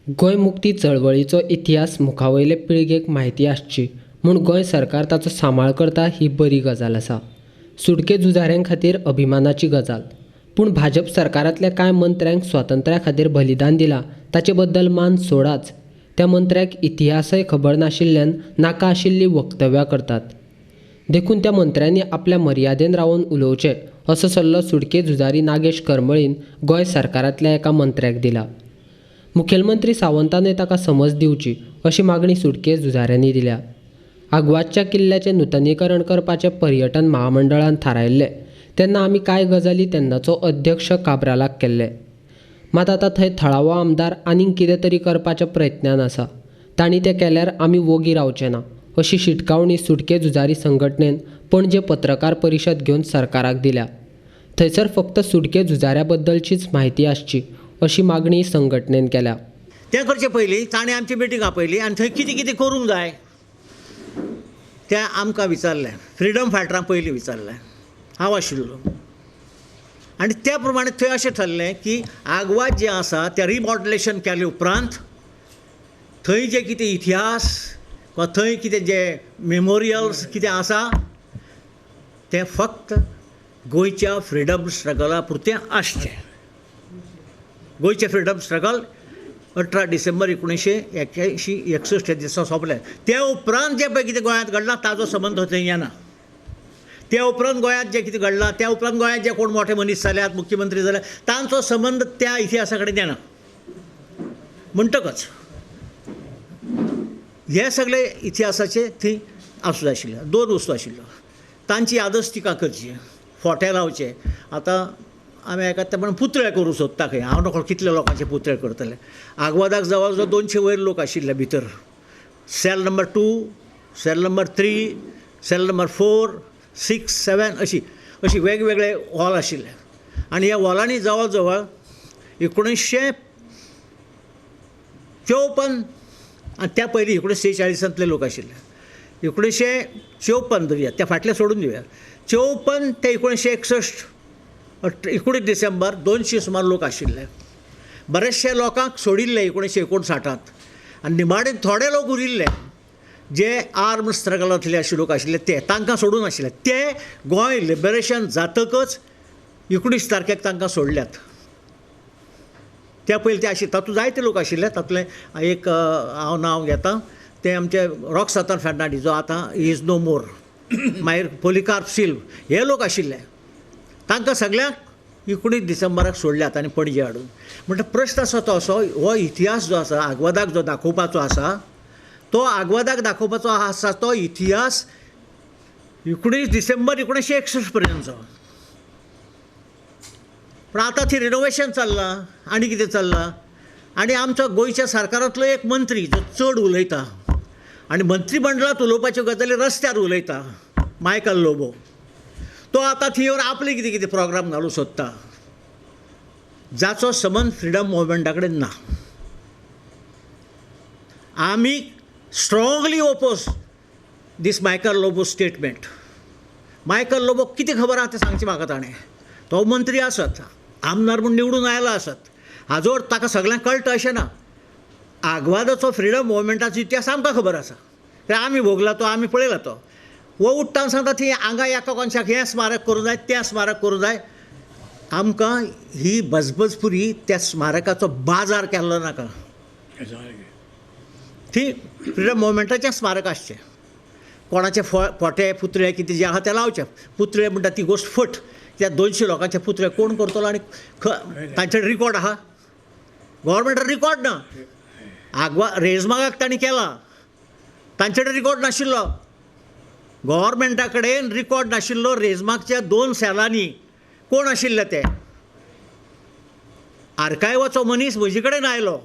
गोंय मुक्ती चळवळीचो इतिहास मुखावयले पिळगेक म्हायती आसची म्हूण गोंय सरकार ताचो सांबाळ करता ही बरी गजाल आसा. सुटके झुजाऱ्यां खातीर अभिमानाची गजाल. पूण भाजप सरकारांतल्या कांय मंत्र्यांक स्वातंत्र्या खातीर बलिदान दिलां ताचे बद्दल मान सोडाच. त्या मंत्र्यांक इतिहासय खबर नाशिल्ल्यान नाका आशिल्ली वक्तव्यां करतात. देखून त्या मंत्र्यांनी आपल्या मर्यादेन रावन उलोवचें असो सल्लो सुटके झुजारी नागेश करमळीन गोंय सरकारांतल्या एका मंत्र्याक दिला. मुखेलमंत्री सावंतानय ताका समज दिवची अशी मागणी सुटके झुजाऱ्यांनी दिल्या. आग्वादच्या किल्ल्याचें नूतनीकरण करपाचें पर्यटन महामंडळान थारायल्लें तेन्ना आमी कांय गजाली तेन्नाचो अध्यक्ष काब्रालाक केल्ले. मात आतां थंय थळावो आमदार आनीक कितें तरी करपाच्या प्रयत्नान आसा. तांणी तें केल्यार आमी वोगी रावचे ना अशी शिटकावणी सुटके झुजारी संघटनेन पणजे पत्रकार परिशद घेवन सरकाराक दिल्या. थंयसर फक्त सुटके झुजाऱ्या बद्दलचीच म्हायती आसची अशी मागणी संघटनेन केल्या. तें करचे पयलीं ताणें आमची मिटींग आपयली आनी थंय कितें कितें करूंक जाय तें आमकां विचारलें. फ्रिडम फायटरांक पयलीं विचारलें, हांव आशिल्लो. आनी त्या प्रमाणे थंय अशें ठरलें की आग्वाद जें आसा तें रिमॉड्युलेशन केले उपरांत थंय जे कितें इतिहास वा थंय कितें जे मेमोरियल्स कितें आसा तें फक्त गोंयच्या फ्रिडम स्ट्रगला पुरतें आसचें. गोंयचें फ्रिडम स्ट्रगल 18 डिसेंबर 1961 दिसा सोंपलें. ते उपरांत जे पळय कितें गोंयांत घडलां ताजो संबंद थंय येना. त्या उपरांत गोंयांत जें कितें घडलां त्या उपरांत गोंयांत जे कोण मोठे मनीस जाल्यात, मुख्यमंत्री जाल्यात, तांचो संबंद त्या इतिहासा कडेन येना. म्हणटकच हे सगळे इतिहासाचे थंय आसूं जाय आशिल्ले. दोन वस्तू आशिल्ल्यो, तांची यादस्तिका करची, फोटे लावचे. आतां आमी आयकता ते म्हणून पुतळे करूं सोदता खंय. हांव नकळो कितले लोकांचे पुतळे करतले. आग्वादाक जवळ जवळ 200 वयर लोक आशिल्ले भितर. Cell number 2, cell number 3, cell number 4, 6, 7 अशी वेगवेगळे हॉल आशिल्ले. आनी ह्या हॉलांनी जवळ जवळ 1954 आनी त्या पयलीं 1946 लोक आशिल्ले. 1954 धरया, त्या फाटले सोडून दिवया. 54 ते 1961 19 डिसेंबर 200 सुमार लोक आशिल्ले. बरेचशे लोकांक सोडिल्ले 1959 आनी निमाणें थोडे लोक उरिल्ले जे आर्म स्ट्रगलांतले अशे लोक आशिल्ले ते तांकां सोडून आशिल्ले. ते गोंय लिबरेशन जातकच 19 तारखेक तांकां सोडल्यात. त्या पयलीं ते आशिल्ले तातूंत जायते लोक आशिल्ले. तातूंतले एक हांव नांव घेतां ते आमचे रॉक्सातार फेर्नांडीस जो आतां इज नो मोर. मागीर पोलिकार्प सिल्व हे लोक आशिल्ले. तांकां सगळ्यांक 19 डिसेंबराक सोडल्यात आनी पणजे हाडून. म्हणटा प्रश्न आसा तो असो, हो इतिहास जो आसा आग्वादाक जो दाखोवपाचो आसा तो आग्वादाक दाखोवपाचो आसा तो इतिहास 19 डिसेंबर 1961 पर्यंतचो. पूण आतां थंय रिनोवेशन चल्लां आनी कितें चल्लां. आनी आमचो गोंयच्या सरकारांतलो एक मंत्री जो चड उलयता आनी मंत्रीमंडळांत उलोवपाच्यो गजाली रस्त्यार उलयता, मायकल लोबो, तो आतां थंय येवन आपले कितें कितें प्रोग्राम घालूंक सोदता जाचो संबंद फ्रिडम मुवमेंटा कडेन ना. आमी strongly oppose this Michael Lobo statement. Michael Lobo कितें खबर आहा तें सांगचें म्हाका ताणें. तो मंत्री आसत, आमदार म्हूण निवडून आयला आसत, हाजोर ताका सगळ्यांक कळटा अशें ना. आग्वादाचो फ्रिडम मुवमेंटाचो इतिहास आमकां खबर आसा, आमी भोगला तो, आमी पळयला तो. वो उठ्ठावन सांगता थंय हांगा एका कोनशाक हें स्मारक करूं जाय, तें स्मारक करूं जाय. आमकां ही बजबज पुरी त्या स्मारकाचो बाजार केल्लो नाका. थंय फ्रिडम मुवमेंटाचें स्मारक आसचें. कोणाचे फोटे पुतळे कितें जे आहा ते लावचे. पुतळे म्हणटा ती गोश्ट फट. त्या 200 लोकांचे पुतळे कोण करतलो आनी तांचे रिकॉर्ड आहा? गव्हर्मेंटान रिकॉर्ड ना. रेजमागाक तांणी केला, तांचे कडेन रिकॉर्ड नाशिल्लो. गव्हर्मेंटा कडेन रिकॉर्ड नाशिल्लो. रेजमागच्या 2 सेलांनी कोण आशिल्ले ते आर्कायवाचो मनीस म्हजे कडेन आयलो.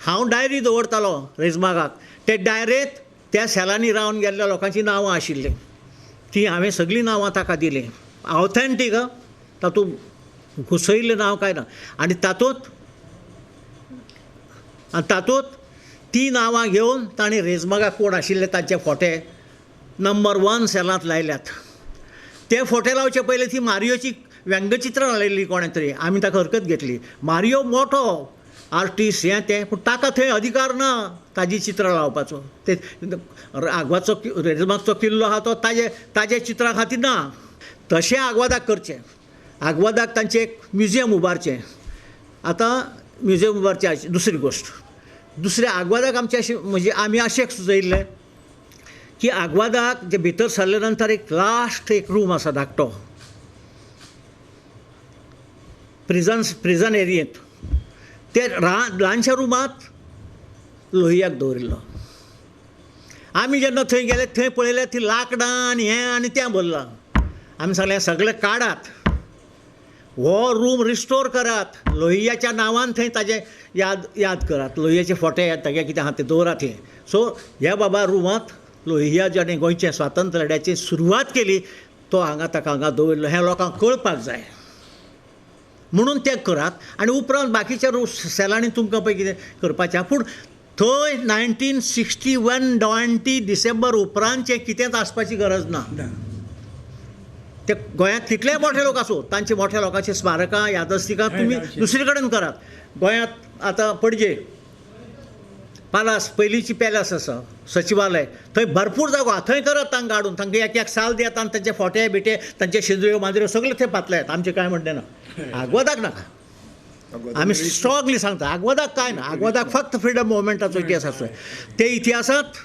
हांव डायरी दवरतालो रेजमागाक. ते डायरेंत त्या सेलांनी रावन गेल्ल्या लोकांची नांवां आशिल्लीं. ती हांवें सगळीं नांवां ताका दिलीं. ऑथेंटीक, तातूंत घुसयल्लें नांव कांय ना. आनी तातूंत ती नांवां घेवन ताणें रेजमागाक कोण आशिल्ले तांचे फोटे नंबर 1 सेलांत लायल्यात. ते फोटे लावचे पयलीं ती मारियोची व्यंगचित्रां लायिल्लीं कोणें तरी. आमी ताका हरकत घेतली. मारियो मोठो आर्टिस्ट हें तें पूण ताका थंय अधिकार ना ताजी चित्रां लावपाचो ते आग्वादचो रेजमागचो किल्लो आहा तो ताजे चित्रां खातीर ना तशें आग्वादाक करचें आग्वादाक तांचें एक म्युजियम उबारचें आतां म्युजियम उबारचें दुसरी गोश्ट दुसरें आग्वादाक आमचें अशें म्हणजे आमी अशें सुचयल्लें की आग्वादाक जे भितर सरले नंतर एक लास्ट एक रूम आसा धाकटो प्रिझन एरियेंत ते ल्हानशा रुमांत लोहियाक दवरिल्लो आमी जेन्ना थंय गेले थंय पळयलें ती लांकडां आनी हें आनी तें भरलां आमी सांगलें सगळें काडात हो रूम रिस्टोर करात लोहियाच्या नांवान थंय ताजें याद करात लोहियाचे फोटे तागे कितें आहा तें दवरात थंय सो ह्या बाबा रुमांत लोहिया जाणें गोंयचे स्वातंत्र्य लढ्याची सुरवात केली तो हांगा ताका हांगा दवरलो हें लोकांक कळपाक जाय म्हणून तें करात आनी उपरांत बाकीच्या सेलांनी तुमकां पळय कितें करपाचें पूण थंय 1961 20 डिसेंबर उपरांतचें कितेंच आसपाची गरज ना ते गोंयांत कितलेय मोठे लोक आसूं तांचे मोठ्या लोकांची स्मारकां यादस्तिकां तुमी दुसरे कडेन करात गोंयांत आतां पणजे पालास पयलींची पॅलस आसा सचिवालय थंय भरपूर जागो आहा थंय करत तांकां हाडून तांकां एक साल दियात आनी तांचे फोटे बिटे तांचे शेंद्र्यो मांद्र्यो सगळे थंय पातल्यात आमचें कांय म्हणटें ना आग्वादाक नाका आमी स्ट्रॉंगली सांगता आग्वादाक कांय ना आग्वादाक फक्त फ्रिडम मुवमेंटाचो इतिहास आसा ते इतिहासांत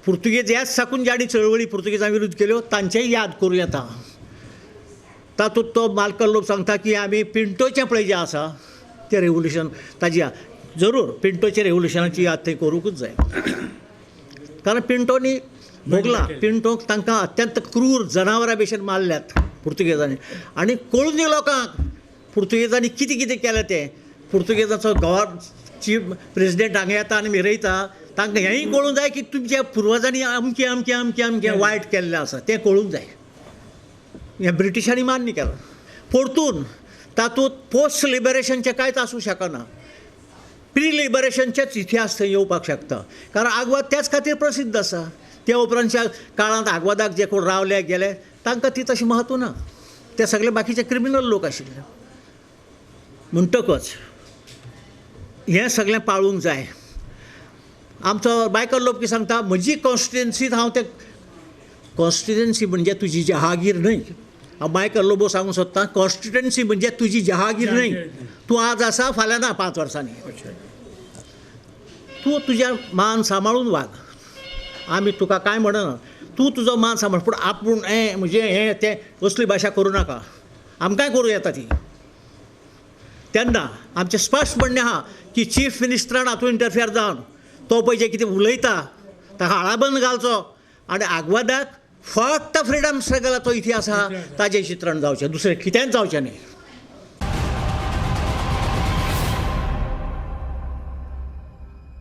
पुर्तुगेज ह्याच साकून ज्यांनी चळवळी पुर्तुगेजां विरुद्ध केल्यो तांचेय याद करूं येता तातूंत तो माल्कम लोब सांगता की आमी पिंटोचें पळय जें आसा तें रेवोल्युशन ताजी जरूर पिंटोचे रेवोल्युशनाची याद थंय करूंकूच जाय कारण पिंटोनी भोगला पिंटोक तांकां अत्यंत क्रूर जनावरां भशेन मारल्यात पुर्तुगेजांनी आनी कळून दी लोकांक पुर्तुगेजांनी कितें कितें केलें तें पुर्तुगेजाचो चीफ प्रेसिडेंट हांगा येता आनी मिरयता तांकां हेंय कळूंक जाय की तुमच्या पुर्वजांनी अमकें अमकें अमकें अमकें वायट केल्लें आसा तें कळूंक जाय हें ब्रिटिशांनी मान्य केलां परतून तातूंत पोस्ट लिबरेशनचें कांयच आसूं शकना प्री लिबरेशनचेच इतिहास थंय येवपाक शकता कारण आग्वाद त्याच खातीर प्रसिद्ध आसा त्या उपरांतच्या काळांत आग्वादाक जे कोण रावले गेले तांकां ती तशी महत्व ना ते सगळे बाकीचे क्रिमिनल लोक आशिल्ले म्हणटकच हें सगळें पाळूंक जाय आमचो बायकर लोक कितें सांगता म्हजी कॉन्स्टिट्युएन्सींत हांव तें कॉन्स्टिट्युएन्सी म्हणजे तुजी जहागीर न्हय हांव बायकर लोबो सांगूंक सोदतां कॉन्स्टिट्युएन्सी म्हणजे तुजी जहागीर न्हय तूं आज आसा फाल्यां ना 5 वर्सांनी तूं तुज्या मान सांबाळून वाग आमी तुका कांय म्हणना तूं तुजो मान सांबाळ पूण आपूण हें म्हणजे हें तें असली भाशा करूं नाका आमकांय करूं येता ती तेन्ना आमचें स्पश्ट म्हणणें आहा की चीफ मिनिस्टरान हातूंत इंटरफियर जावन तो पळय जें कितें उलयता ताका आळाबंद घालचो आनी आग्वादाक फक्त फ्रिडम स्ट्रगलाचो इतिहास आहा ताजें चित्रण जावचें दुसरें कितेंच जावचें न्ही